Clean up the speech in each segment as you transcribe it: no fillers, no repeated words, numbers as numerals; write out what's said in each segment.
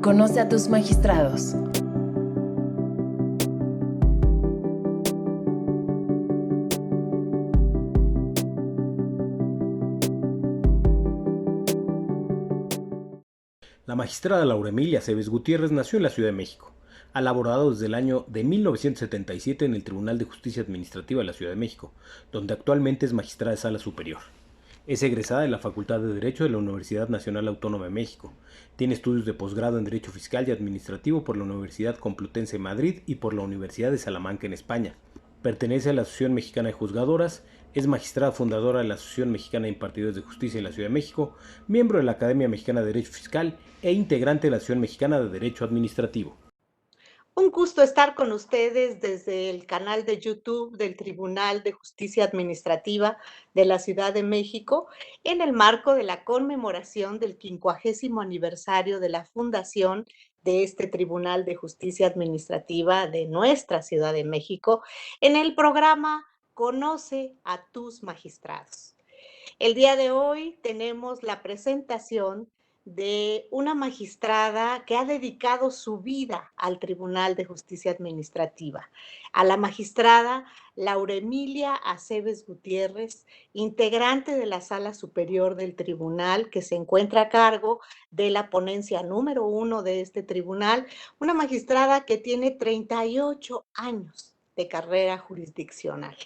Conoce a tus magistrados. La magistrada Laura Emilia Aceves Gutiérrez nació en la Ciudad de México. Ha laborado desde el año de 1977 en el Tribunal de Justicia Administrativa de la Ciudad de México, donde actualmente es magistrada de Sala Superior. Es egresada de la Facultad de Derecho de la Universidad Nacional Autónoma de México. Tiene estudios de posgrado en Derecho Fiscal y Administrativo por la Universidad Complutense de Madrid y por la Universidad de Salamanca en España. Pertenece a la Asociación Mexicana de Juzgadoras, es magistrada fundadora de la Asociación Mexicana de Impartidores de Justicia en la Ciudad de México, miembro de la Academia Mexicana de Derecho Fiscal e integrante de la Asociación Mexicana de Derecho Administrativo. Un gusto estar con ustedes desde el canal de YouTube del Tribunal de Justicia Administrativa de la Ciudad de México en el marco de la conmemoración del 50º aniversario de la fundación de este Tribunal de Justicia Administrativa de nuestra Ciudad de México en el programa Conoce a tus magistrados. El día de hoy tenemos la presentación de una magistrada que ha dedicado su vida al Tribunal de Justicia Administrativa, a la magistrada Laura Emilia Aceves Gutiérrez, integrante de la Sala Superior del Tribunal, que se encuentra a cargo de la ponencia número 1 de este tribunal, una magistrada que tiene 38 años de carrera jurisdiccional.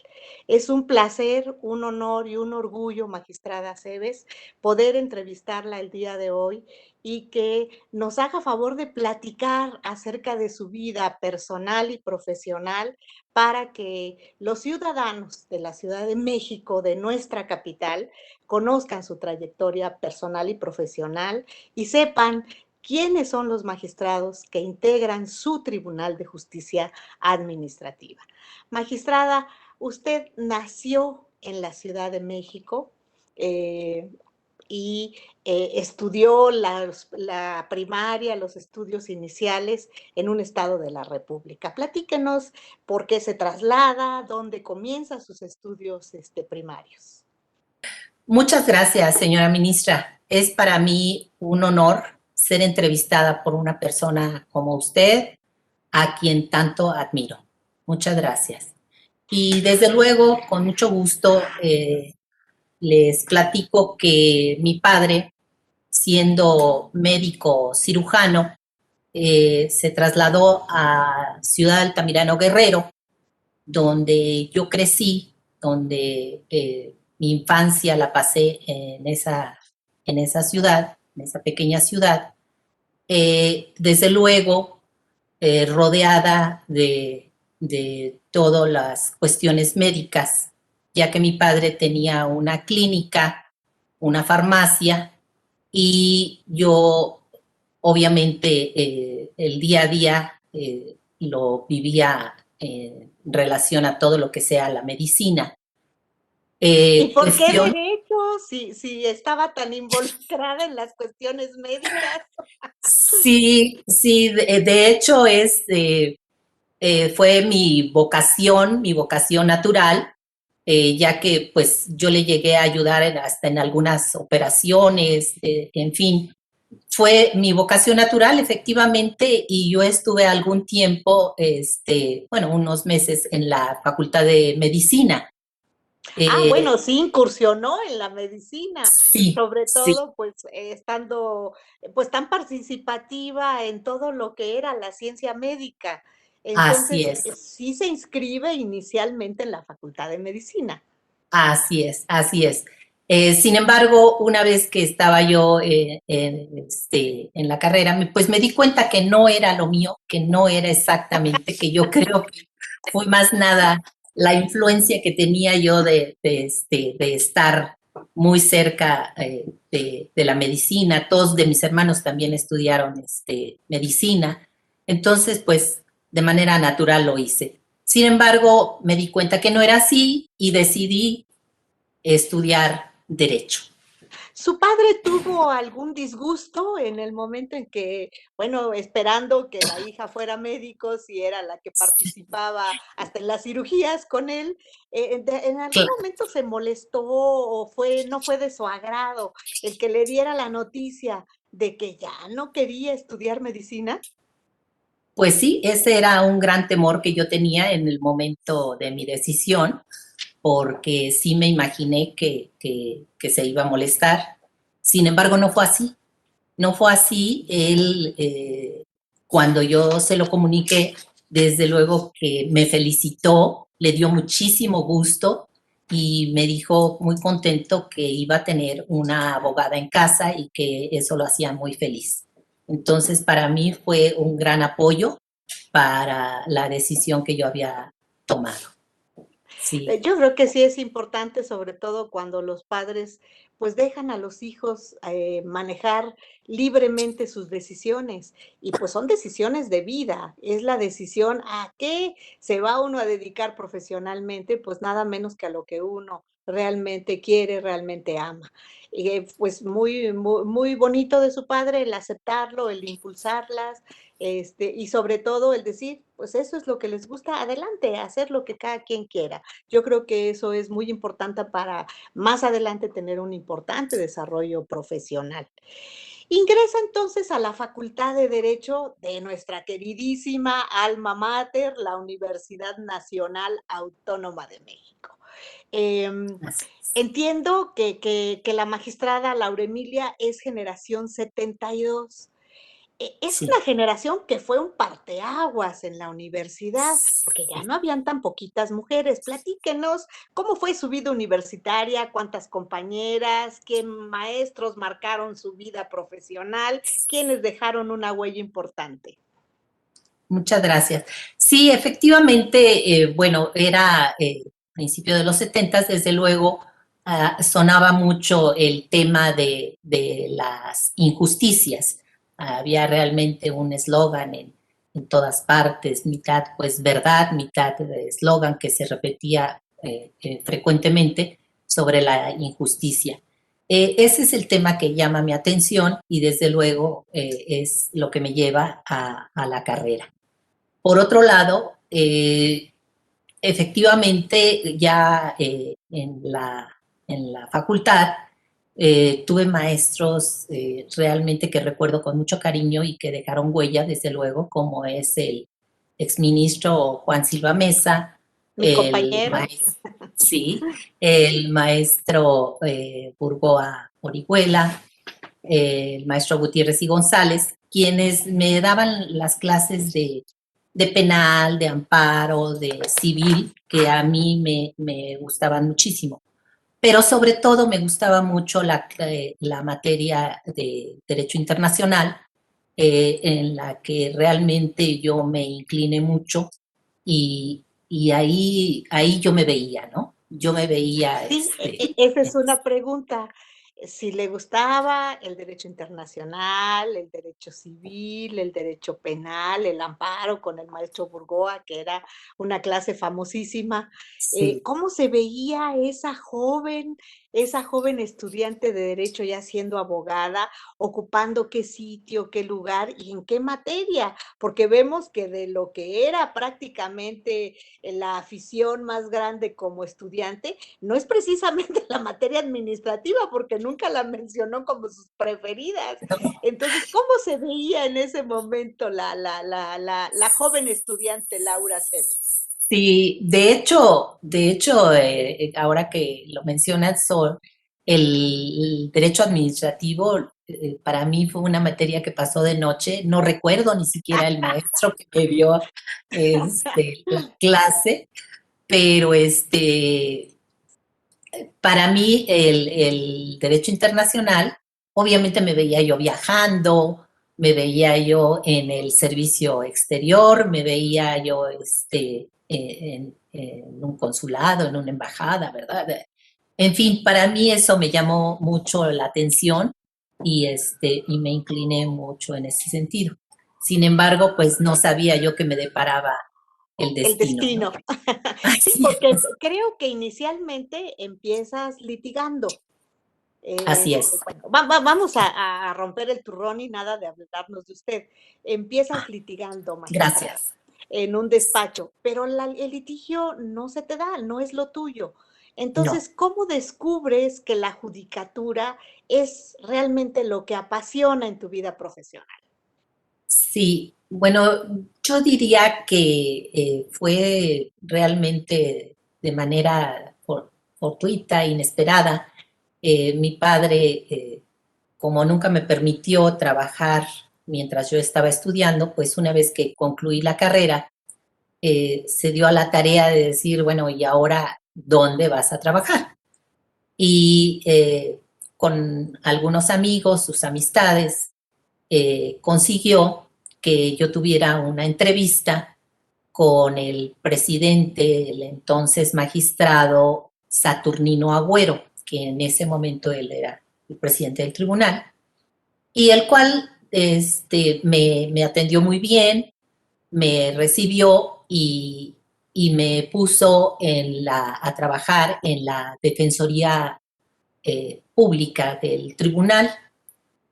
Es un placer, un honor y un orgullo, magistrada Aceves, poder entrevistarla el día de hoy y que nos haga favor de platicar acerca de su vida personal y profesional para que los ciudadanos de la Ciudad de México, de nuestra capital, conozcan su trayectoria personal y profesional y sepan quiénes son los magistrados que integran su Tribunal de Justicia Administrativa. Magistrada, usted nació en la Ciudad de México y estudió la primaria, los estudios iniciales en un estado de la República. Platíquenos por qué se traslada, dónde comienza sus estudios primarios. Muchas gracias, señora ministra. Es para mí un honor ser entrevistada por una persona como usted, a quien tanto admiro. Muchas gracias. Y desde luego, con mucho gusto, les platico que mi padre, siendo médico cirujano, se trasladó a Ciudad Altamirano Guerrero, donde yo crecí, donde mi infancia la pasé en esa ciudad, en esa pequeña ciudad, desde luego rodeada de todas las cuestiones médicas, ya que mi padre tenía una clínica, una farmacia, y yo obviamente el día a día lo vivía en relación a todo lo que sea la medicina. ¿Y por qué derecho si estaba tan involucrada en las cuestiones médicas? Sí, de hecho fue mi vocación natural, ya que pues yo le llegué a ayudar hasta en algunas operaciones, en fin. Fue mi vocación natural, efectivamente, y yo estuve algún tiempo, unos meses en la Facultad de Medicina. Bueno, sí incursionó en la medicina, sí, sobre todo sí. pues estando pues tan participativa en todo lo que era la ciencia médica. Entonces, Así es. sí se inscribe inicialmente en la Facultad de Medicina. Así es, así es. Sin embargo, una vez que estaba yo en la carrera, pues me di cuenta que no era lo mío, que no era exactamente, que yo creo que fue más nada la influencia que tenía yo de estar muy cerca de la medicina. Todos de mis hermanos también estudiaron medicina. Entonces, pues, de manera natural lo hice. Sin embargo, me di cuenta que no era así y decidí estudiar Derecho. ¿Su padre tuvo algún disgusto en el momento en que, bueno, esperando que la hija fuera médico, si era la que participaba hasta en las cirugías con él, en algún Claro. momento se molestó o no fue de su agrado el que le diera la noticia de que ya no quería estudiar medicina? Pues sí, ese era un gran temor que yo tenía en el momento de mi decisión, porque sí me imaginé que se iba a molestar. Sin embargo, no fue así. No fue así. Él, cuando yo se lo comuniqué, desde luego que me felicitó, le dio muchísimo gusto y me dijo muy contento que iba a tener una abogada en casa y que eso lo hacía muy feliz. Entonces, para mí fue un gran apoyo para la decisión que yo había tomado. Sí. Yo creo que sí es importante, sobre todo cuando los padres, pues, dejan a los hijos, manejar libremente sus decisiones, y, pues, son decisiones de vida. Es la decisión a qué se va uno a dedicar profesionalmente, pues, nada menos que a lo que uno realmente quiere, realmente ama. Y, pues, muy bonito de su padre el aceptarlo, el impulsarlas, y sobre todo el decir, pues, eso es lo que les gusta, adelante, hacer lo que cada quien quiera. Yo creo que eso es muy importante para más adelante tener un importante desarrollo profesional. Ingresa entonces a la Facultad de Derecho de nuestra queridísima alma mater, la Universidad Nacional Autónoma de México. Em, Entiendo que la magistrada Laura Emilia es generación 72. Es Sí. una generación que fue un parteaguas en la universidad, porque ya no habían tan poquitas mujeres. Platíquenos, ¿cómo fue su vida universitaria? ¿Cuántas compañeras? ¿Qué maestros marcaron su vida profesional? ¿Quiénes dejaron una huella importante? Muchas gracias. Sí, efectivamente, bueno, era principio de los 70, desde luego, sonaba mucho el tema de las injusticias. Había realmente un eslogan en todas partes, mitad pues verdad, mitad eslogan que se repetía frecuentemente sobre la injusticia. Ese es el tema que llama mi atención y desde luego es lo que me lleva a la carrera. Por otro lado, efectivamente, ya en la facultad tuve maestros realmente que recuerdo con mucho cariño y que dejaron huella, desde luego, como es el exministro Juan Silva Mesa, Mi el compañero, maestro, sí, el maestro Burgoa Orihuela, el maestro Gutiérrez y González, quienes me daban las clases de penal, de amparo, de civil, que a mí me gustaban muchísimo. Pero sobre todo me gustaba mucho la materia de Derecho Internacional, en la que realmente yo me incliné mucho y ahí yo me veía, ¿no? Yo me veía, sí, esa es una pregunta. Si le gustaba el derecho internacional, el derecho civil, el derecho penal, el amparo con el maestro Burgoa, que era una clase famosísima. sí. ¿Cómo se veía esa joven estudiante de derecho ya siendo abogada, ocupando qué sitio, qué lugar y en qué materia? Porque vemos que de lo que era prácticamente la afición más grande como estudiante, no es precisamente la materia administrativa, porque nunca la mencionó como sus preferidas. Entonces, ¿cómo se veía en ese momento la joven estudiante Laura Cebes? Sí, de hecho, ahora que lo mencionas, el derecho administrativo para mí fue una materia que pasó de noche. No recuerdo ni siquiera el maestro que me dio la clase, pero para mí el derecho internacional, obviamente me veía yo viajando, me veía yo en el servicio exterior, me veía yo en un consulado, en una embajada, ¿verdad? En fin, para mí eso me llamó mucho la atención y me incliné mucho en ese sentido. Sin embargo, pues no sabía yo que me deparaba el El destino, ¿no? destino. Sí, Así porque es. creo que inicialmente empiezas litigando. Así es. Bueno, vamos a romper el turrón y nada de hablarnos de usted. Empiezas litigando, magistrada, Gracias. en un despacho, pero el litigio no se te da, no es lo tuyo. No. Entonces, ¿cómo descubres que la judicatura es realmente lo que apasiona en tu vida profesional? Sí, bueno, yo diría que fue realmente de manera fortuita, inesperada. Mi padre, como nunca me permitió trabajar mientras yo estaba estudiando, pues una vez que concluí la carrera, se dio a la tarea de decir, bueno, ¿y ahora dónde vas a trabajar? Y con algunos amigos, sus amistades, consiguió que yo tuviera una entrevista con el presidente, el entonces magistrado Saturnino Agüero, que en ese momento él era el presidente del tribunal, y el cual me atendió muy bien, me recibió y me puso a trabajar en la Defensoría Pública del tribunal,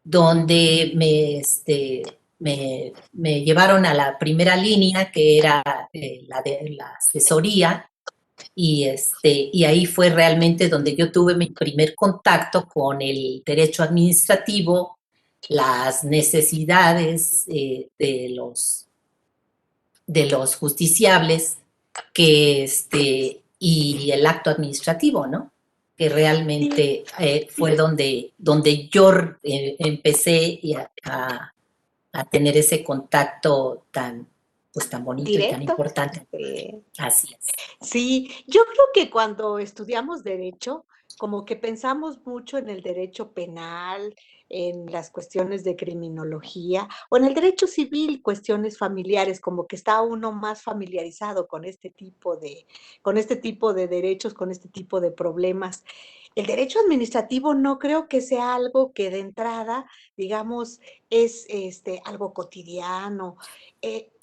donde me llevaron a la primera línea, que era la de la asesoría, y ahí fue realmente donde yo tuve mi primer contacto con el derecho administrativo, las necesidades de los justiciables y el acto administrativo, ¿no? Que Sí, realmente fue donde yo empecé a tener ese contacto tan bonito y tan directo. importante. eh, Así es. Sí, yo creo que cuando estudiamos derecho, como que pensamos mucho en el derecho penal, en las cuestiones de criminología, o en el derecho civil, cuestiones familiares, como que está uno más familiarizado con este tipo de derechos, con este tipo de problemas. El derecho administrativo no creo que sea algo que de entrada, digamos, es algo cotidiano.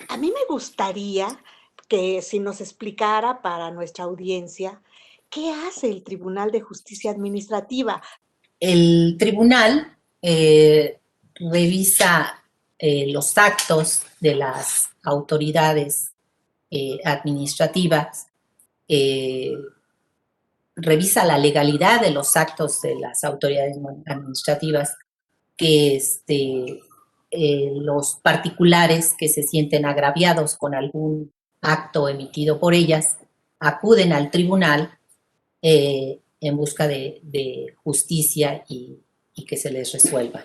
A mí me gustaría que si nos explicara para nuestra audiencia, ¿qué hace el Tribunal de Justicia Administrativa? El tribunal revisa los actos de las autoridades administrativas, eh, revisa la legalidad de los actos de las autoridades administrativas, que los particulares que se sienten agraviados con algún acto emitido por ellas acuden al tribunal en busca de justicia y que se les resuelva.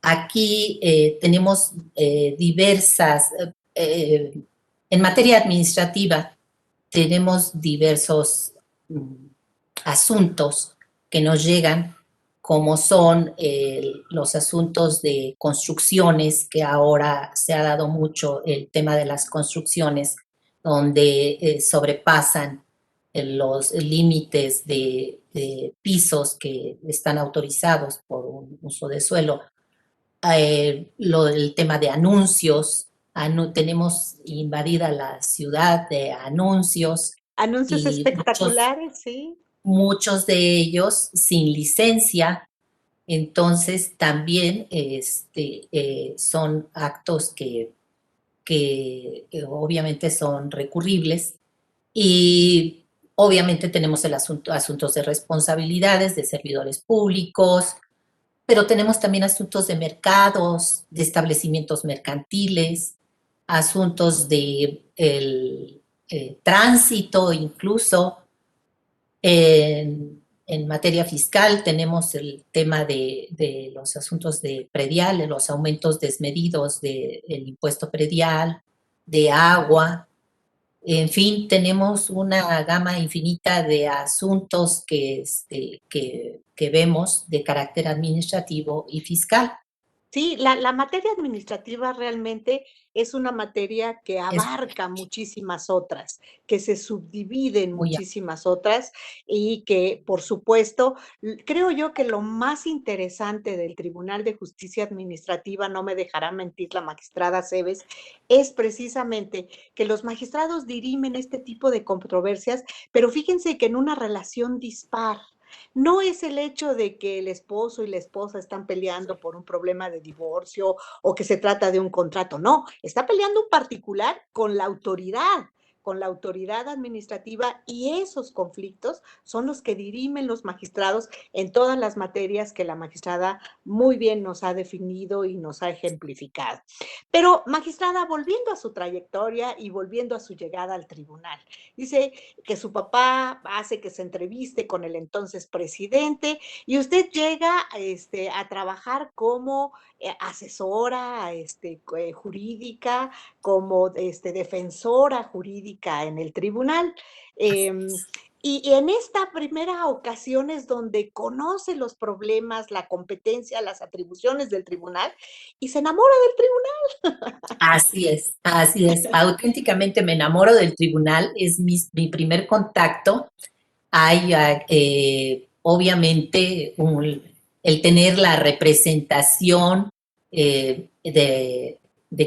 Aquí tenemos diversas, en materia administrativa, tenemos diversos asuntos que nos llegan, como son los asuntos de construcciones, que ahora se ha dado mucho el tema de las construcciones, donde sobrepasan los límites de pisos que están autorizados por un uso de suelo. El tema de anuncios, tenemos invadida la ciudad de anuncios Anuncios y espectaculares, sí. muchos de ellos sin licencia. Entonces también son actos que obviamente son recurribles, y obviamente tenemos asuntos de responsabilidades de servidores públicos, pero tenemos también asuntos de mercados, de establecimientos mercantiles, asuntos de tránsito incluso. En materia fiscal tenemos el tema de los asuntos de predial, de los aumentos desmedidos del impuesto predial, de agua. En fin, tenemos una gama infinita de asuntos que vemos de carácter administrativo y fiscal. Sí, la materia administrativa realmente es una materia que Es abarca muchísimas otras, que se subdivide en muy muchísimas otras y que, por supuesto, creo yo que lo más interesante del Tribunal de Justicia Administrativa, no me dejará mentir la magistrada Cebes, es precisamente que los magistrados dirimen este tipo de controversias, pero fíjense que en una relación dispar. No es el hecho de que el esposo y la esposa están peleando por un problema de divorcio o que se trata de un contrato, no, está peleando un particular con la autoridad administrativa, y esos conflictos son los que dirimen los magistrados en todas las materias que la magistrada muy bien nos ha definido y nos ha ejemplificado. Pero, magistrada, volviendo a su trayectoria y volviendo a su llegada al tribunal, dice que su papá hace que se entreviste con el entonces presidente y usted llega a trabajar como asesora jurídica, como defensora jurídica en el tribunal. Y en esta primera ocasión es donde conoce los problemas, la competencia, las atribuciones del tribunal y se enamora del tribunal. Así es, así es. Auténticamente me enamoro del tribunal, es mi primer contacto. Hay, obviamente, el tener la representación de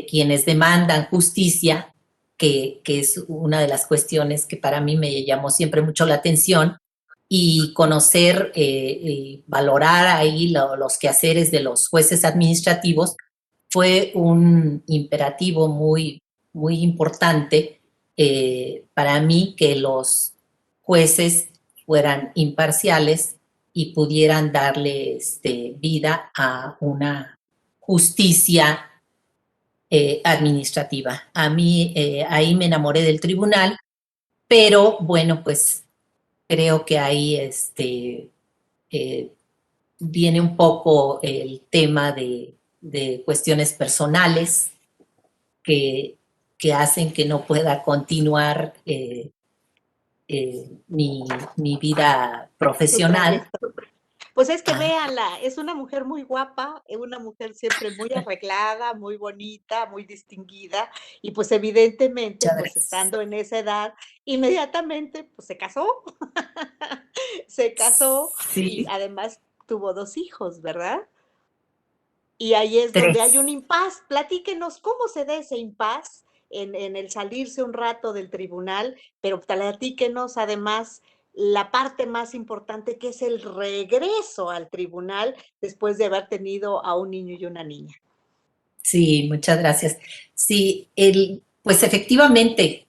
quienes demandan justicia, que es una de las cuestiones que para mí me llamó siempre mucho la atención, y conocer y valorar ahí los quehaceres de los jueces administrativos fue un imperativo muy importante para mí, que los jueces fueran imparciales y pudieran darle vida a una justicia administrativa. A mí ahí me enamoré del tribunal, pero bueno, pues creo que ahí viene un poco el tema de cuestiones personales que, que hacen que no pueda continuar mi vida profesional. Pues es que véanla, es una mujer muy guapa, es una mujer siempre muy arreglada, muy bonita, muy distinguida, y pues evidentemente, pues estando en esa edad, inmediatamente pues se casó, se casó y Sí, además tuvo 2 hijos, ¿verdad? Y ahí es donde hay 3. un impas. Platíquenos cómo se da ese impas en el salirse un rato del tribunal, pero platíquenos además la parte más importante, que es el regreso al tribunal después de haber tenido a un niño y una niña. Sí, muchas gracias. Sí, pues efectivamente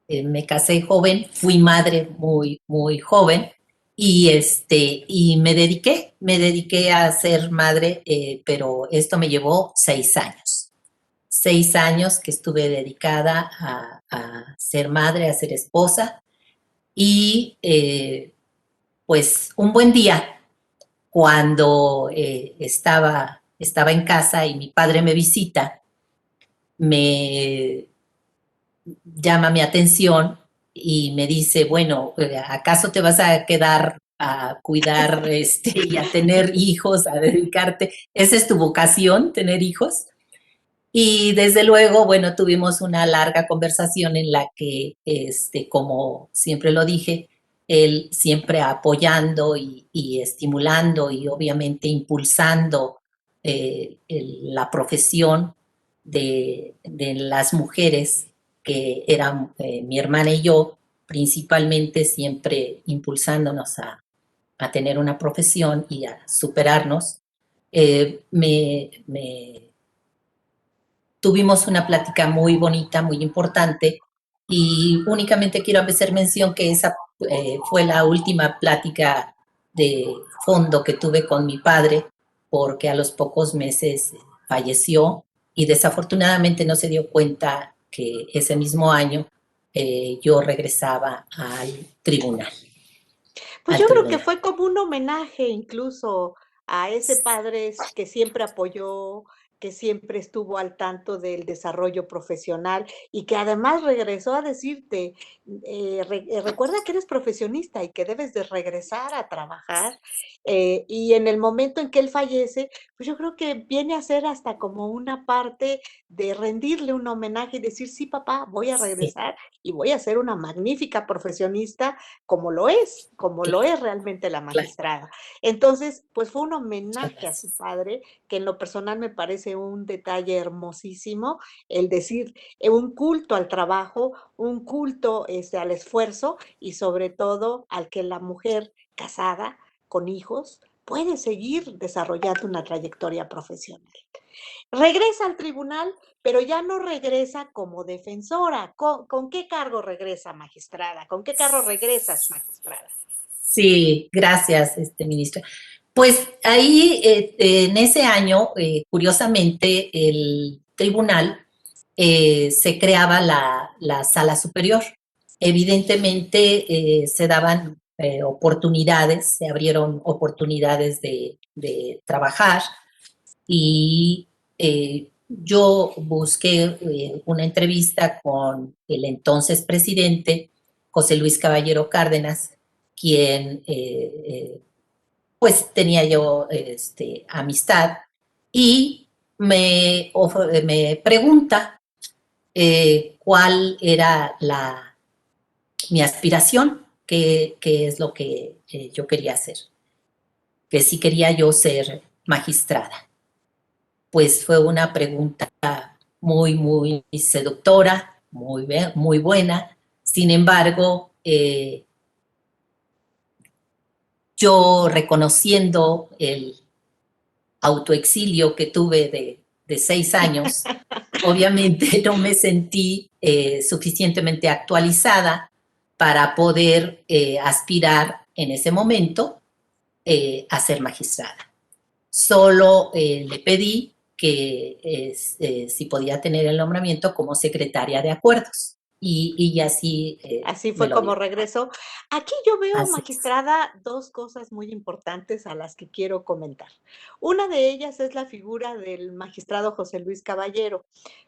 me casé joven, fui madre muy joven y me dediqué a ser madre, pero esto me llevó 6 años. 6 años que estuve dedicada a ser madre, a ser esposa y pues un buen día cuando estaba en casa y mi padre me visita, me llama mi atención y me dice, bueno, ¿acaso te vas a quedar a cuidar y a tener hijos, a dedicarte? ¿Esa es tu vocación, tener hijos? Y desde luego, bueno, tuvimos una larga conversación en la que, como siempre lo dije, él siempre apoyando y estimulando y obviamente impulsando la profesión de las mujeres, que eran mi hermana y yo, principalmente siempre impulsándonos a tener una profesión y a superarnos. Tuvimos una plática muy bonita, muy importante, y únicamente quiero hacer mención que esa fue la última plática de fondo que tuve con mi padre, porque a los pocos meses falleció y desafortunadamente no se dio cuenta que ese mismo año yo regresaba al tribunal. Pues yo creo que fue como un homenaje incluso a ese padre que siempre apoyó, que siempre estuvo al tanto del desarrollo profesional y que además regresó a decirte, recuerda que eres profesionista y que debes de regresar a trabajar. Y en el momento en que él fallece, pues yo creo que viene a ser hasta como una parte de rendirle un homenaje y decir, sí, papá, voy a Sí, regresar y voy a ser una magnífica profesionista como lo claro, es realmente la claro. magistrada. Entonces, pues fue un homenaje a su padre, que en lo personal me parece un detalle hermosísimo, el decir, un culto al trabajo, un culto al esfuerzo y sobre todo al que la mujer casada, con hijos, puede seguir desarrollando una trayectoria profesional. Regresa al tribunal, pero ya no regresa como defensora. ¿Con qué cargo regresa, magistrada? ¿Con qué cargo regresas, magistrada? Sí, gracias, ministra. Pues ahí, en ese año, curiosamente, el tribunal se creaba la sala superior. Evidentemente, se daban oportunidades, se abrieron oportunidades de trabajar y yo busqué una entrevista con el entonces presidente, José Luis Caballero Cárdenas, quien pues tenía yo amistad, y me pregunta cuál era mi aspiración, qué es lo que yo quería hacer, que si quería yo ser magistrada. Pues fue una pregunta muy, muy seductora, muy buena. Sin embargo, yo reconociendo el autoexilio que tuve de 6 años, obviamente no me sentí suficientemente actualizada para poder aspirar en ese momento a ser magistrada. Solo le pedí que si podía tener el nombramiento como secretaria de acuerdos. Y así Así me fue lo como dio. regresó. Aquí yo veo, Así es. magistrada, dos cosas muy importantes a las que quiero comentar. Una de ellas es la figura del magistrado José Luis Caballero.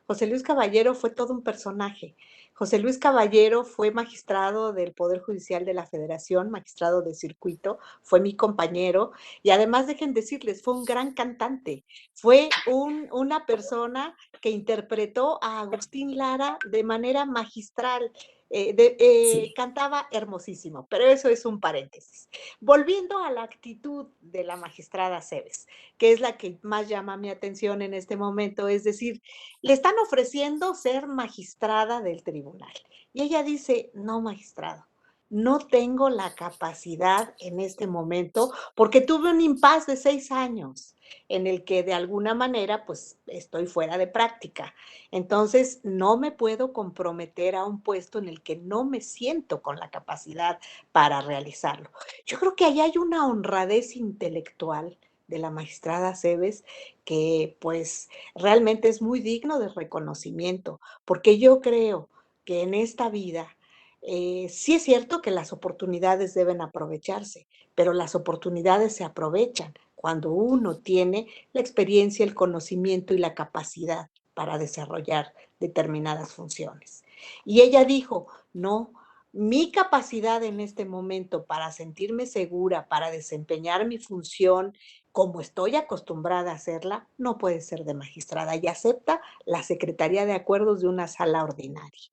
José Luis Caballero fue todo un personaje. José Luis Caballero fue magistrado del Poder Judicial de la Federación, magistrado de circuito, fue mi compañero y además dejen decirles, fue un gran cantante. Fue una persona que interpretó a Agustín Lara de manera magistral. Sí. Cantaba hermosísimo, pero eso es un paréntesis. Volviendo a la actitud de la magistrada Cebes, que es la que más llama mi atención en este momento, es decir, le están ofreciendo ser magistrada del tribunal. Y ella dice, no, magistrado, no tengo la capacidad en este momento porque tuve un impasse de 6 años en el que de alguna manera pues estoy fuera de práctica. Entonces no me puedo comprometer a un puesto en el que no me siento con la capacidad para realizarlo. Yo creo que ahí hay una honradez intelectual de la magistrada Cebes que pues realmente es muy digno de reconocimiento, porque yo creo que en esta vida sí es cierto que las oportunidades deben aprovecharse, pero las oportunidades se aprovechan cuando uno tiene la experiencia, el conocimiento y la capacidad para desarrollar determinadas funciones. Y ella dijo, no, mi capacidad en este momento para sentirme segura, para desempeñar mi función como estoy acostumbrada a hacerla, no puede ser de magistrada y acepta la Secretaría de Acuerdos de una sala ordinaria.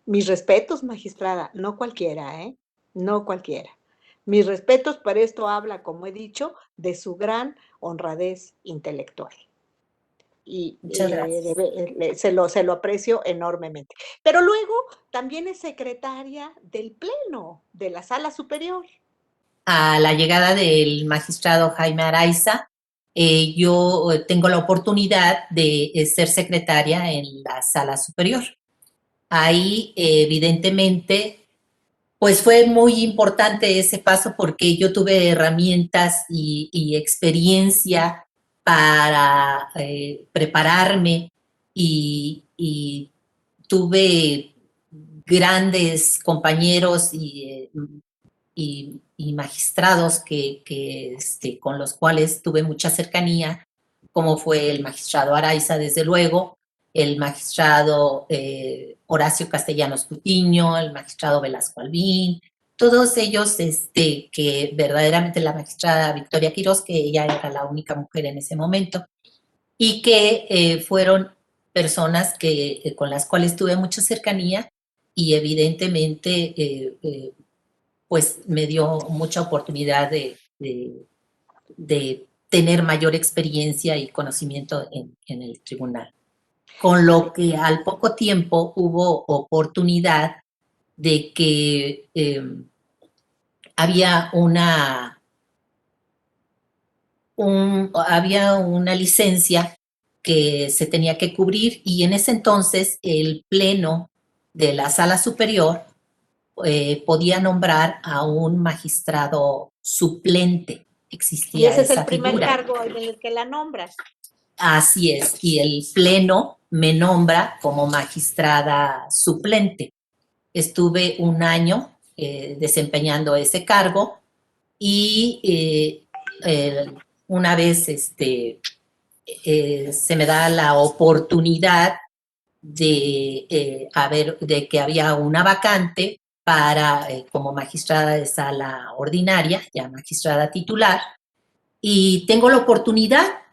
Mis respetos, magistrada, no cualquiera, ¿eh? No cualquiera. Mis respetos, pero esto habla, como he dicho, de su gran honradez intelectual. Y Muchas gracias. se lo aprecio enormemente. Pero luego también es secretaria del Pleno de la Sala Superior. A la llegada del magistrado Jaime Araiza, yo tengo la oportunidad de ser secretaria en la sala superior. Ahí, evidentemente, pues fue muy importante ese paso porque yo tuve herramientas y experiencia para prepararme y tuve grandes compañeros y magistrados con los cuales tuve mucha cercanía, como fue el magistrado Araiza, desde luego, el magistrado Horacio Castellanos Cutiño, el magistrado Velasco Albín, todos ellos que verdaderamente la magistrada Victoria Quirós, que ella era la única mujer en ese momento, y que fueron personas con las cuales tuve mucha cercanía y evidentemente pues me dio mucha oportunidad de tener mayor experiencia y conocimiento en el tribunal. Con lo que al poco tiempo hubo oportunidad de que había había una licencia que se tenía que cubrir y en ese entonces el pleno de la sala superior podía nombrar a un magistrado suplente. Y Existía ese es el esa primer figura. cargo en el que la nombras. Así es, y el pleno me nombra como magistrada suplente. Estuve un año desempeñando ese cargo y una vez se me da la oportunidad de que había una vacante para como magistrada de sala ordinaria, ya magistrada titular, y tengo la oportunidad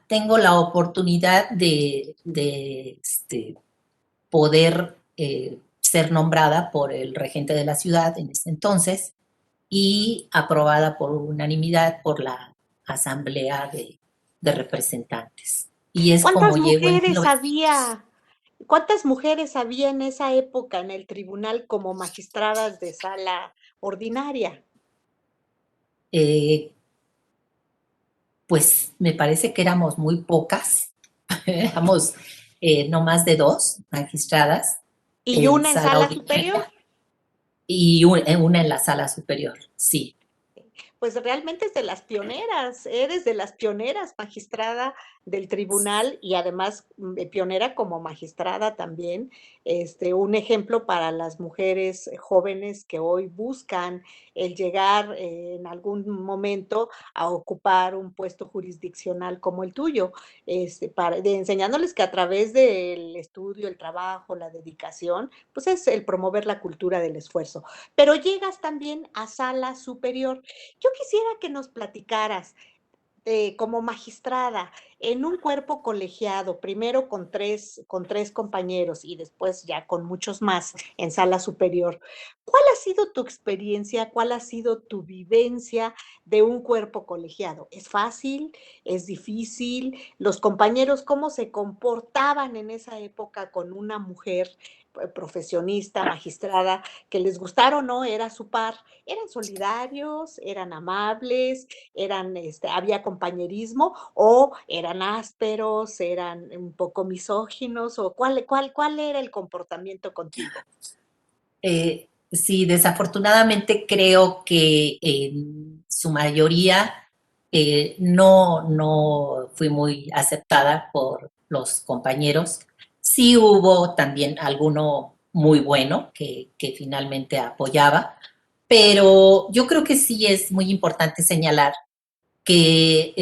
de poder ser nombrada por el regente de la ciudad en ese entonces y aprobada por unanimidad por la Asamblea de Representantes. Y es como llego en ¿Cuántas mujeres había en esa época en el tribunal como magistradas de sala ordinaria? Pues me parece que éramos muy pocas, éramos no más de 2 magistradas. ¿Y una en sala sala superior? Y una en la sala superior, sí. Pues realmente es de las pioneras, eres de las pioneras magistrada del tribunal y además pionera como magistrada también, un ejemplo para las mujeres jóvenes que hoy buscan el llegar en algún momento a ocupar un puesto jurisdiccional como el tuyo, enseñándoles que a través del estudio, el trabajo, la dedicación, pues es el promover la cultura del esfuerzo. Pero llegas también a sala superior. Yo quisiera que nos platicaras como magistrada en un cuerpo colegiado, primero con tres compañeros y después ya con muchos más en sala superior. ¿Cuál ha sido tu experiencia? ¿Cuál ha sido tu vivencia de un cuerpo colegiado? ¿Es fácil? ¿Es difícil? ¿Los compañeros cómo se comportaban en esa época con una mujer profesionista, magistrada, que les gustara o no, era su par? ¿Eran solidarios? ¿Eran amables? ¿Había compañerismo o eran ásperos, eran un poco misóginos o cuál era el comportamiento contigo? Sí, desafortunadamente creo que en su mayoría no fui muy aceptada por los compañeros. Sí hubo también alguno muy bueno que finalmente apoyaba, pero yo creo que sí es muy importante señalar que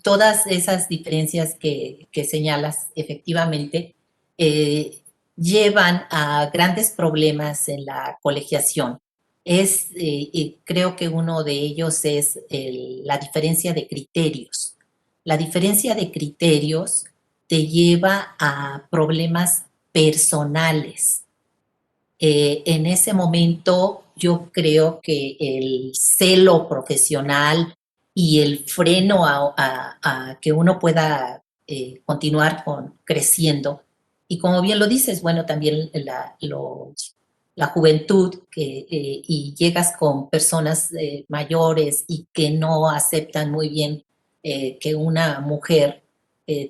todas esas diferencias que señalas efectivamente llevan a grandes problemas en la colegiación. Creo que uno de ellos es la diferencia de criterios. La diferencia de criterios te lleva a problemas personales. En ese momento yo creo que el celo profesional y el freno a que uno pueda continuar creciendo. Y como bien lo dices, bueno, también la juventud y llegas con personas mayores y que no aceptan muy bien que una mujer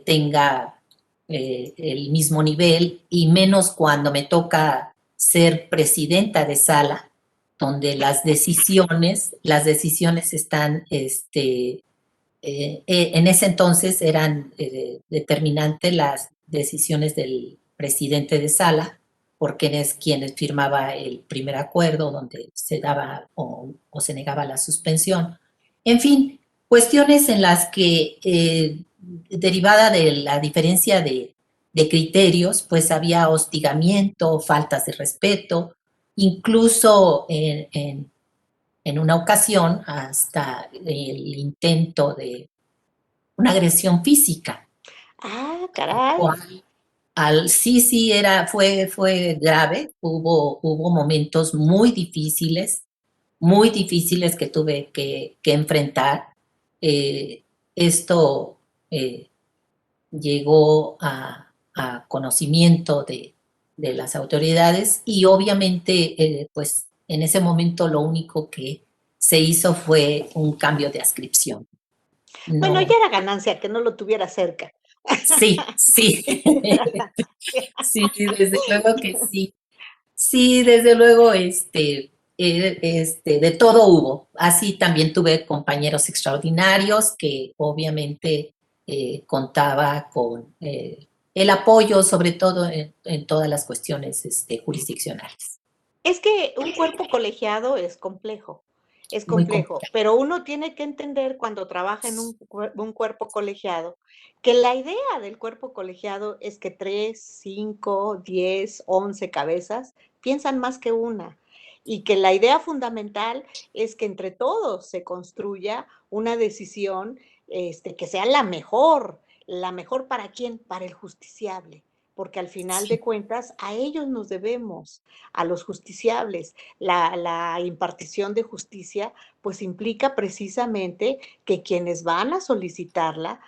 tenga el mismo nivel y menos cuando me toca ser presidenta de sala, donde las decisiones están, en ese entonces eran determinantes las decisiones del presidente de sala, porque es quien firmaba el primer acuerdo donde se daba o se negaba la suspensión. En fin, cuestiones en las que, derivada de la diferencia de criterios, pues había hostigamiento, faltas de respeto, incluso en una ocasión hasta el intento de una agresión física. Ah, caray. Sí, fue grave, hubo momentos muy difíciles que tuve que enfrentar. Esto llegó a conocimiento de las autoridades y obviamente pues en ese momento lo único que se hizo fue un cambio de adscripción. Bueno, No, ya era ganancia que no lo tuviera cerca. sí, sí, Ya era ganancia. sí, desde luego que sí. Sí, desde luego, de todo hubo. Así también tuve compañeros extraordinarios que obviamente contaba con el apoyo, sobre todo en todas las cuestiones jurisdiccionales. Es que un cuerpo colegiado es Muy complejo, complicado. pero uno tiene que entender cuando trabaja en un cuerpo colegiado que la idea del cuerpo colegiado es que 3, 5, 10, 11 cabezas piensan más que una y que la idea fundamental es que entre todos se construya una decisión que sea la mejor para quién, para el justiciable, porque al final de Sí, cuentas a ellos nos debemos, a los justiciables. La impartición de justicia pues implica precisamente que quienes van a solicitarla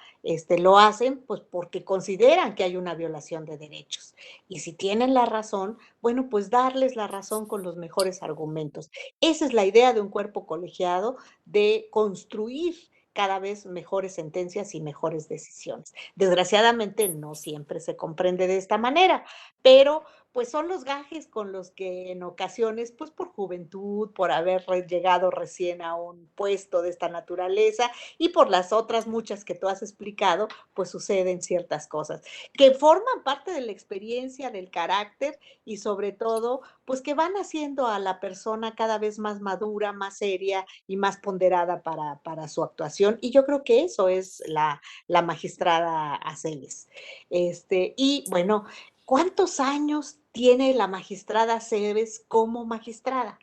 lo hacen pues porque consideran que hay una violación de derechos. Y si tienen la razón, bueno, pues darles la razón con los mejores argumentos. Esa es la idea de un cuerpo colegiado, de construir cada vez mejores sentencias y mejores decisiones. Desgraciadamente no siempre se comprende de esta manera, pero pues son los gajes con los que en ocasiones, pues por juventud, por haber llegado recién a un puesto de esta naturaleza y por las otras muchas que tú has explicado, pues suceden ciertas cosas que forman parte de la experiencia, del carácter y sobre todo, pues que van haciendo a la persona cada vez más madura, más seria y más ponderada para su actuación. Y yo creo que eso es la magistrada Aceves. Y bueno, ¿cuántos años tiene la magistrada Aceves como magistrada?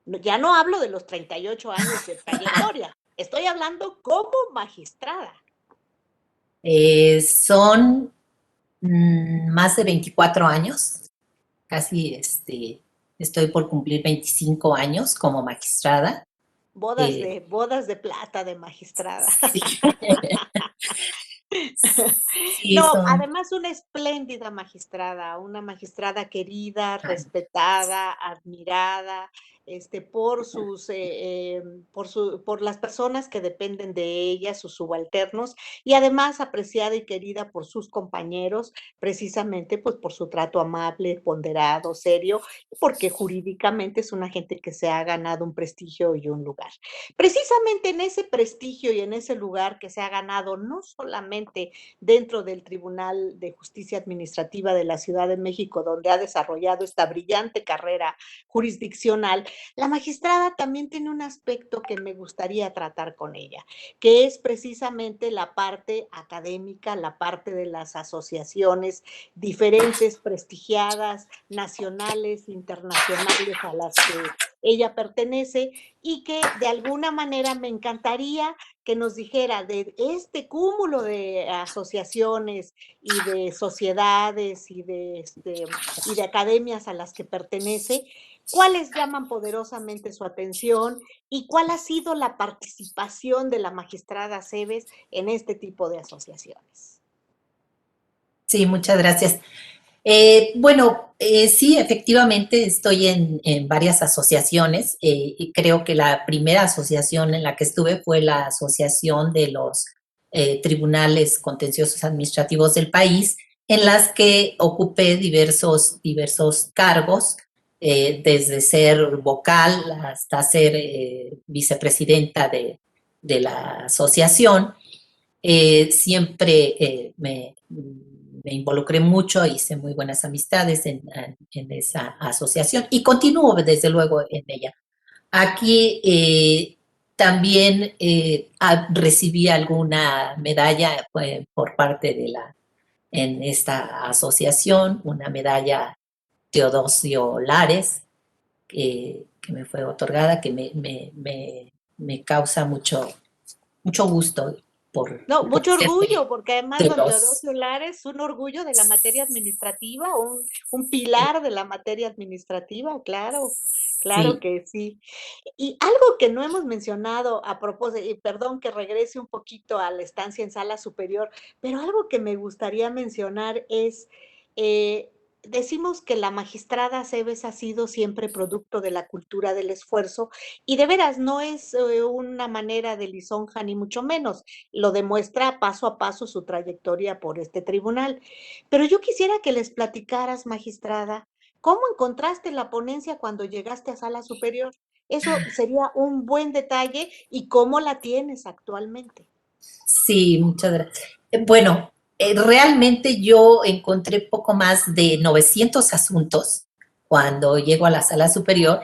Ya no hablo de los 38 años de trayectoria, estoy hablando como magistrada. Son más de 24 años, casi estoy por cumplir 25 años como magistrada. Bodas de plata de magistrada. Sí, sí, No, son además una magistrada querida, respetada, admirada, por las personas que dependen de ella, sus subalternos, y además apreciada y querida por sus compañeros, precisamente pues por su trato amable, ponderado, serio, porque jurídicamente es una gente que se ha ganado un prestigio y un lugar. Precisamente en ese prestigio y en ese lugar que se ha ganado, no solamente dentro del Tribunal de Justicia Administrativa de la Ciudad de México, donde ha desarrollado esta brillante carrera jurisdiccional, la magistrada también tiene un aspecto que me gustaría tratar con ella, que es precisamente la parte académica, la parte de las asociaciones diferentes, prestigiadas, nacionales, internacionales, a las que ella pertenece, y que de alguna manera me encantaría que nos dijera de este cúmulo de asociaciones y de sociedades y de academias a las que pertenece, cuáles llaman poderosamente su atención y cuál ha sido la participación de la magistrada Aceves en este tipo de asociaciones. Sí, muchas gracias. Bueno, sí, efectivamente estoy en varias asociaciones y creo que la primera asociación en la que estuve fue la Asociación de los Tribunales Contenciosos Administrativos del país, en las que ocupé diversos cargos, desde ser vocal hasta ser vicepresidenta de la asociación. Siempre me involucré mucho, hice muy buenas amistades en esa asociación y continúo desde luego en ella. Aquí también recibí alguna medalla por parte en esta asociación, una medalla Teodosio Lares, que me fue otorgada, que me causa mucho gusto No, por mucho ser orgullo, porque además de don los... Teodosio Lara es un orgullo de la materia administrativa, un pilar de la materia administrativa, claro, claro Sí, que sí. Y algo que no hemos mencionado a propósito, y perdón que regrese un poquito a la estancia en sala superior, pero algo que me gustaría mencionar es decimos que la magistrada Cebes ha sido siempre producto de la cultura del esfuerzo y de veras no es una manera de lisonja ni mucho menos, lo demuestra paso a paso su trayectoria por este tribunal. Pero yo quisiera que les platicaras, magistrada, ¿cómo encontraste la ponencia cuando llegaste a sala superior? Eso sería un buen detalle y cómo la tienes actualmente. Sí, muchas gracias. Bueno, realmente yo encontré poco más de 900 asuntos cuando llego a la sala superior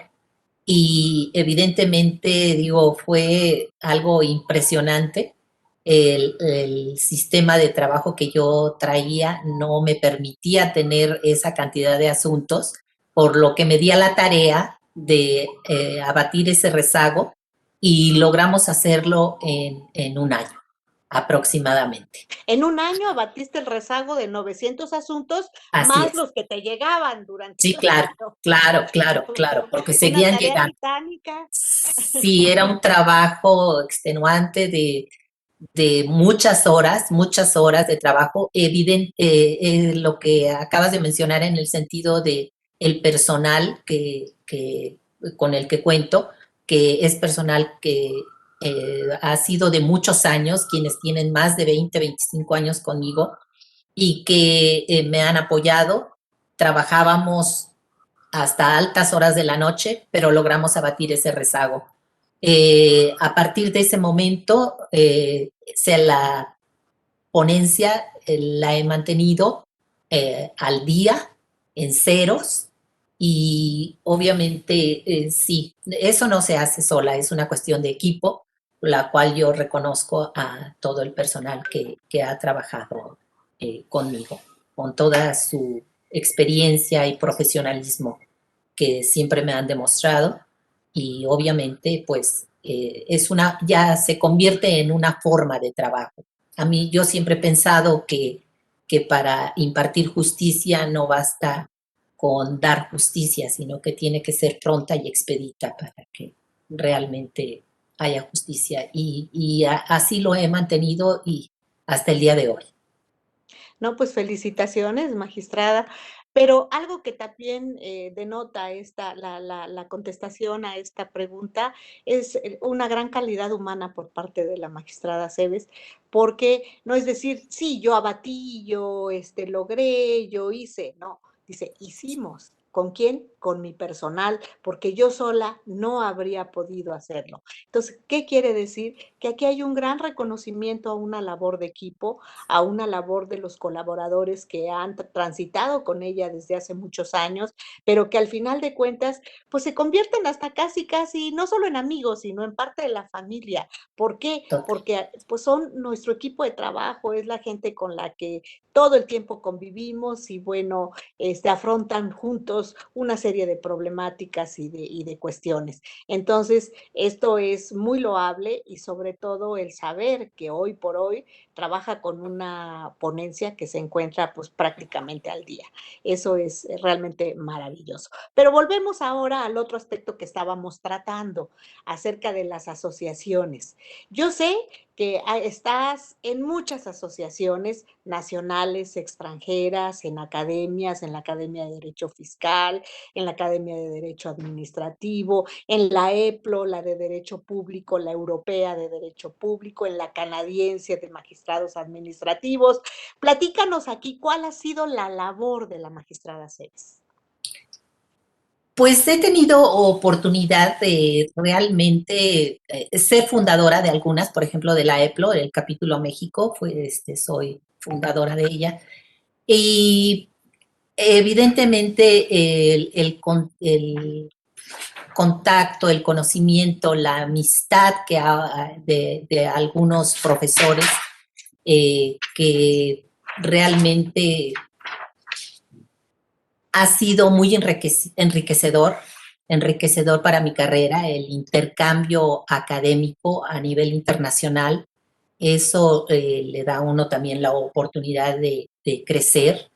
y evidentemente, digo, fue algo impresionante. El sistema de trabajo que yo traía no me permitía tener esa cantidad de asuntos, por lo que me di a la tarea de abatir ese rezago y logramos hacerlo en un año aproximadamente. En un año abatiste el rezago de 900 asuntos, Así más es. los que te llegaban durante Sí, el claro, año. claro, claro, claro, porque Una seguían tarea llegando. titánica. Sí, era un trabajo extenuante de muchas horas de trabajo. Evidente, lo que acabas de mencionar en el sentido de el personal con el que cuento, que es personal que ha sido de muchos años, quienes tienen más de 20, 25 años conmigo y que me han apoyado. Trabajábamos hasta altas horas de la noche, pero logramos abatir ese rezago. A partir de ese momento, la ponencia la he mantenido al día, en ceros, y obviamente sí, eso no se hace sola, es una cuestión de equipo, la cual yo reconozco a todo el personal que ha trabajado conmigo, con toda su experiencia y profesionalismo que siempre me han demostrado y obviamente pues ya se convierte en una forma de trabajo. A mí yo siempre he pensado que para impartir justicia no basta con dar justicia, sino que tiene que ser pronta y expedita para que realmente haya justicia. Así lo he mantenido y hasta el día de hoy. No, pues felicitaciones, magistrada. Pero algo que también denota la contestación a esta pregunta es una gran calidad humana por parte de la magistrada Cebes, porque no es decir, sí, yo abatí, yo logré, yo hice, no, dice, hicimos. ¿Con quién? Con mi personal, porque yo sola no habría podido hacerlo. Entonces, ¿qué quiere decir? Que aquí hay un gran reconocimiento a una labor de equipo, a una labor de los colaboradores que han transitado con ella desde hace muchos años, pero que al final de cuentas, pues se convierten hasta casi, casi, no solo en amigos, sino en parte de la familia. ¿Por qué? Porque pues son nuestro equipo de trabajo, es la gente con la que todo el tiempo convivimos y bueno, afrontan juntos una serie de problemáticas y de cuestiones. Entonces, esto es muy loable y sobre todo el saber que hoy por hoy trabaja con una ponencia que se encuentra pues prácticamente al día. Eso es realmente maravilloso. Pero volvemos ahora al otro aspecto que estábamos tratando acerca de las asociaciones. Yo sé que estás en muchas asociaciones nacionales, extranjeras, en academias, en la Academia de Derecho Fiscal, en la Academia de Derecho Administrativo, en la EPLO, la de Derecho Público, la Europea de Derecho Público, en la Canadiense de Magistrados Administrativos. Platícanos aquí cuál ha sido la labor de la magistrada Cebes. Pues he tenido oportunidad de realmente ser fundadora de algunas, por ejemplo, de la EPLO, el capítulo México, soy fundadora de ella. Y evidentemente el contacto, el conocimiento, la amistad de algunos profesores que realmente ha sido muy enriquecedor para mi carrera, el intercambio académico a nivel internacional. Eso le da a uno también la oportunidad de crecer.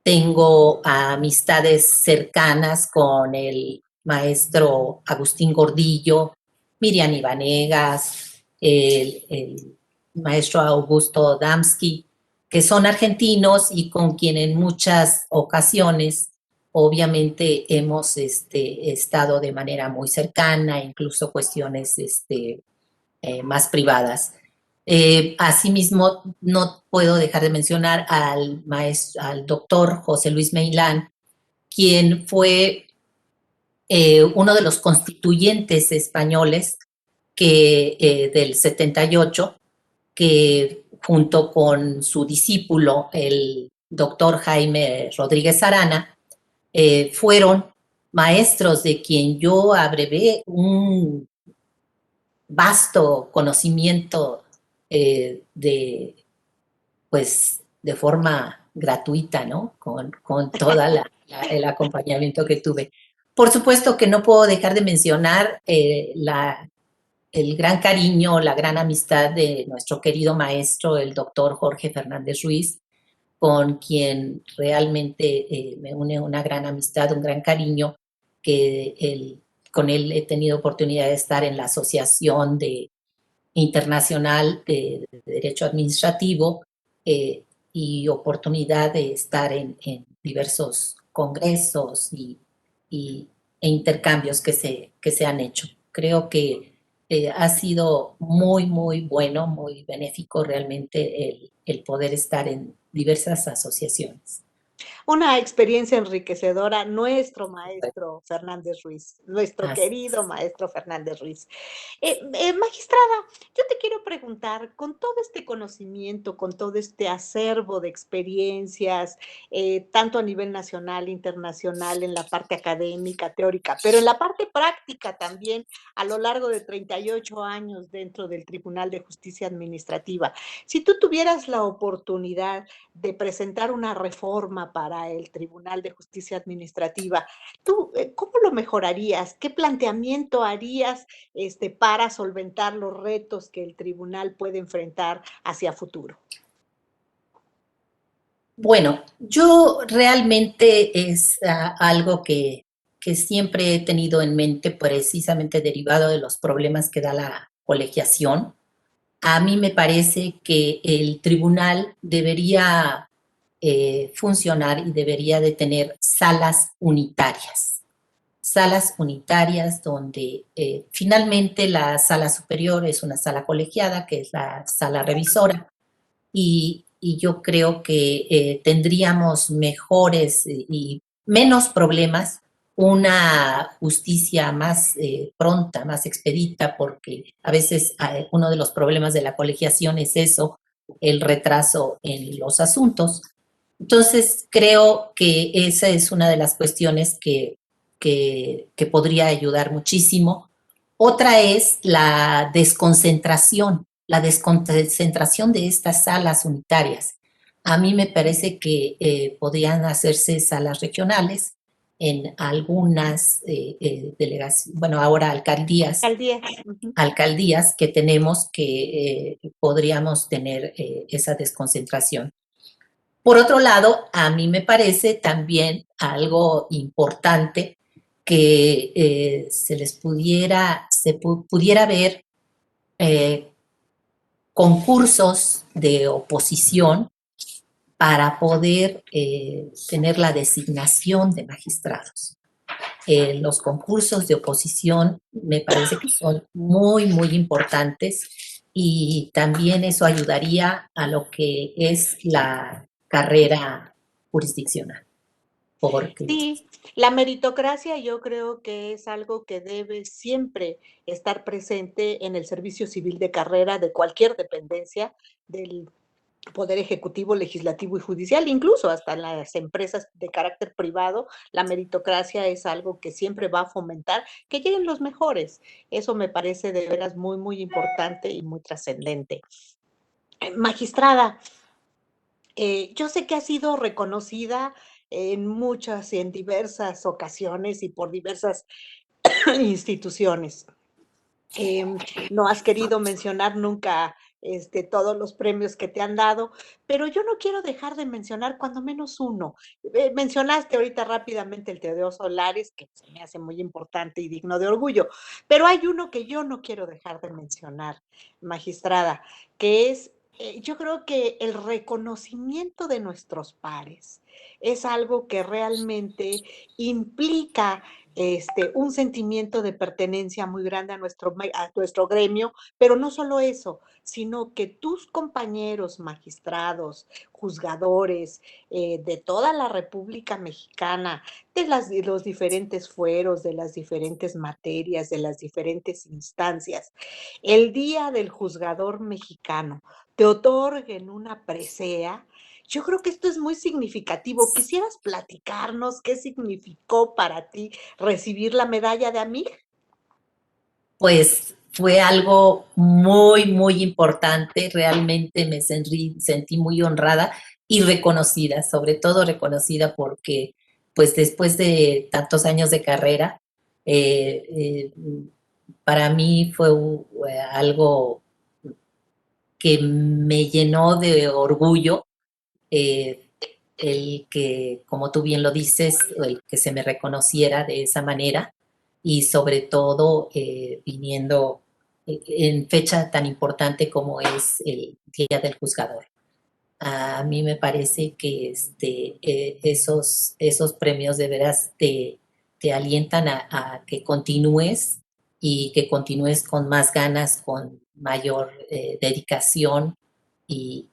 Tengo amistades cercanas con el maestro Agustín Gordillo, Miriam Ibanegas, el maestro Augusto Damsky, que son argentinos y con quien en muchas ocasiones obviamente hemos estado de manera muy cercana, incluso cuestiones más privadas. Asimismo, no puedo dejar de mencionar al doctor José Luis Meilán, quien fue uno de los constituyentes españoles del 78, que junto con su discípulo, el doctor Jaime Rodríguez Arana, fueron maestros de quien yo abrevé un vasto conocimiento de forma gratuita, ¿no? Con todo el acompañamiento que tuve. Por supuesto que no puedo dejar de mencionar el gran cariño, la gran amistad de nuestro querido maestro, el doctor Jorge Fernández Ruiz, con quien realmente me une una gran amistad, un gran cariño, con él he tenido oportunidad de estar en la Asociación Internacional de Derecho Administrativo y oportunidad de estar en diversos congresos e intercambios que se han hecho. Creo que ha sido muy, muy bueno, muy benéfico realmente el poder estar en diversas asociaciones. Una experiencia enriquecedora, nuestro maestro Fernández Ruiz, nuestro querido maestro Fernández Ruiz. Magistrada, yo te quiero preguntar, con todo este conocimiento, con todo este acervo de experiencias, tanto a nivel nacional, internacional, en la parte académica, teórica, pero en la parte práctica también, a lo largo de 38 años dentro del Tribunal de Justicia Administrativa, si tú tuvieras la oportunidad de presentar una reforma para el Tribunal de Justicia Administrativa, ¿tú cómo lo mejorarías? ¿Qué planteamiento harías para solventar los retos que el tribunal puede enfrentar hacia futuro? Bueno, yo realmente es algo que siempre he tenido en mente, precisamente derivado de los problemas que da la colegiación. A mí me parece que el tribunal debería funcionar y debería de tener salas unitarias donde finalmente la sala superior es una sala colegiada, que es la sala revisora, y yo creo que tendríamos mejores y menos problemas, una justicia más pronta, más expedita, porque a veces uno de los problemas de la colegiación es eso, el retraso en los asuntos. Entonces, creo que esa es una de las cuestiones que podría ayudar muchísimo. Otra es la desconcentración de estas salas unitarias. A mí me parece que podrían hacerse salas regionales en algunas delegaciones, bueno, ahora alcaldías que tenemos que podríamos tener esa desconcentración. Por otro lado, a mí me parece también algo importante que pudiera ver concursos de oposición para poder tener la designación de magistrados. Los concursos de oposición me parece que son muy, muy importantes y también eso ayudaría a lo que es la carrera jurisdiccional. Sí, la meritocracia yo creo que es algo que debe siempre estar presente en el servicio civil de carrera de cualquier dependencia del Poder Ejecutivo, Legislativo y Judicial, incluso hasta en las empresas de carácter privado, la meritocracia es algo que siempre va a fomentar que lleguen los mejores. Eso me parece de veras muy, muy importante y muy trascendente. Magistrada, yo sé que ha sido reconocida en muchas y en diversas ocasiones y por diversas instituciones. No has querido mencionar nunca todos los premios que te han dado, pero yo no quiero dejar de mencionar cuando menos uno. Mencionaste ahorita rápidamente el Tadeo Solares, que se me hace muy importante y digno de orgullo, pero hay uno que yo no quiero dejar de mencionar, magistrada, que es Yo creo que el reconocimiento de nuestros pares es algo que realmente implica, un sentimiento de pertenencia muy grande a nuestro gremio, pero no solo eso, sino que tus compañeros magistrados, juzgadores, de toda la República Mexicana, de los diferentes fueros, de las diferentes materias, de las diferentes instancias, el Día del Juzgador Mexicano te otorguen una presea, yo creo que esto es muy significativo. ¿Quisieras platicarnos qué significó para ti recibir la medalla de AMIG? Pues fue algo muy, muy importante. Realmente me sentí muy honrada y reconocida, sobre todo reconocida porque, pues después de tantos años de carrera, eh, eh, para mí fue algo que me llenó de orgullo, eh, el que, como tú bien lo dices, el que se me reconociera de esa manera y sobre todo viniendo en fecha tan importante como es el Día del Juzgador. A mí me parece que esos premios de veras te alientan a que continúes y que continúes con más ganas, con mayor dedicación y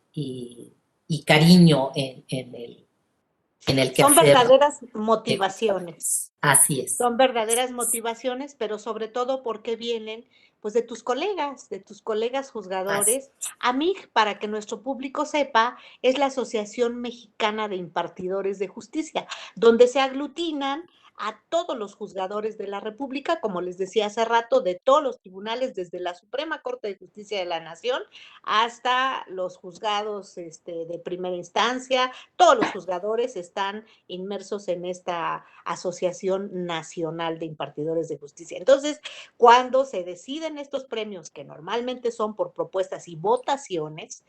cariño en el Son quehacer. verdaderas motivaciones. Así es. Son verdaderas motivaciones, pero sobre todo porque vienen pues de tus colegas juzgadores. AMIG, para que nuestro público sepa, es la Asociación Mexicana de Impartidores de Justicia, donde se aglutinan a todos los juzgadores de la República, como les decía hace rato, de todos los tribunales, desde la Suprema Corte de Justicia de la Nación hasta los juzgados de primera instancia. Todos los juzgadores están inmersos en esta Asociación Nacional de Impartidores de Justicia. Entonces, cuando se deciden estos premios, que normalmente son por propuestas y votaciones,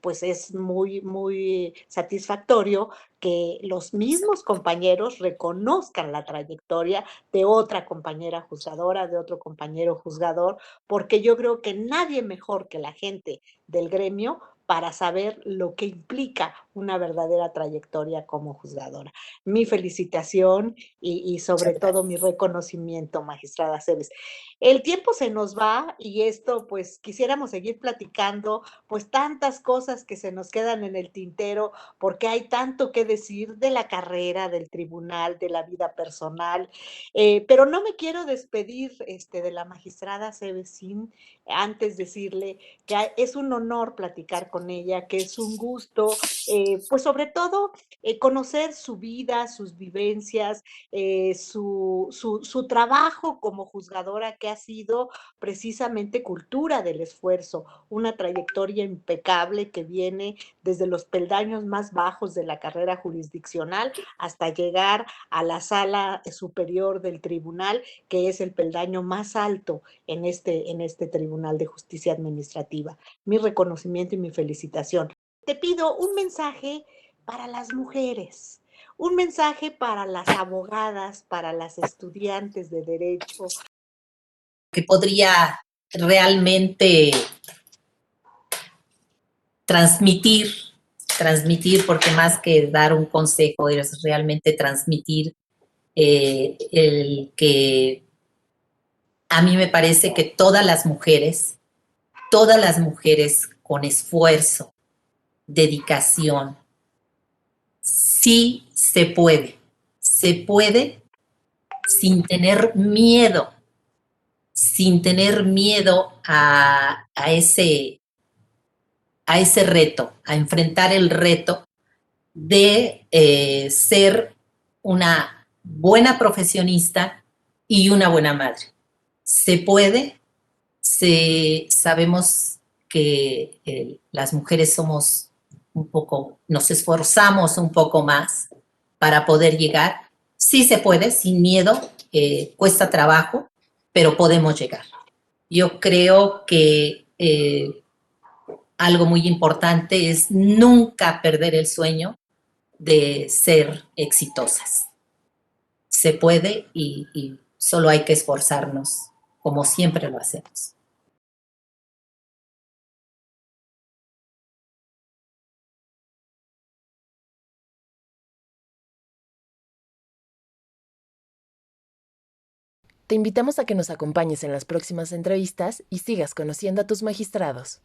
pues es muy, muy satisfactorio que los mismos compañeros reconozcan la trayectoria de otra compañera juzgadora, de otro compañero juzgador, porque yo creo que nadie mejor que la gente del gremio para saber lo que implica una verdadera trayectoria como juzgadora. Mi felicitación y sobre todo mi reconocimiento, magistrada Cebes. El tiempo se nos va y esto, pues quisiéramos seguir platicando, pues tantas cosas que se nos quedan en el tintero, porque hay tanto que decir de la carrera, del tribunal, de la vida personal, pero no me quiero despedir de la magistrada Cebes sin antes decirle que es un honor platicar con ella, que es un gusto, pues sobre todo conocer su vida, sus vivencias, su trabajo como juzgadora, que ha sido precisamente cultura del esfuerzo, una trayectoria impecable que viene desde los peldaños más bajos de la carrera jurisdiccional hasta llegar a la sala superior del tribunal, que es el peldaño más alto en este Tribunal de Justicia Administrativa. Mi reconocimiento y mi felicitación. Te pido un mensaje para las mujeres, un mensaje para las abogadas, para las estudiantes de derecho. Que podría realmente transmitir, porque más que dar un consejo es realmente transmitir el que a mí me parece que todas las mujeres con esfuerzo, dedicación, sí se puede sin tener miedo a ese reto, a enfrentar el reto de ser una buena profesionista y una buena madre. Se puede, sabemos que las mujeres somos nos esforzamos un poco más para poder llegar. Sí se puede, sin miedo, cuesta trabajo, pero podemos llegar. Yo creo que algo muy importante es nunca perder el sueño de ser exitosas. Se puede y solo hay que esforzarnos, como siempre lo hacemos. Te invitamos a que nos acompañes en las próximas entrevistas y sigas conociendo a tus magistrados.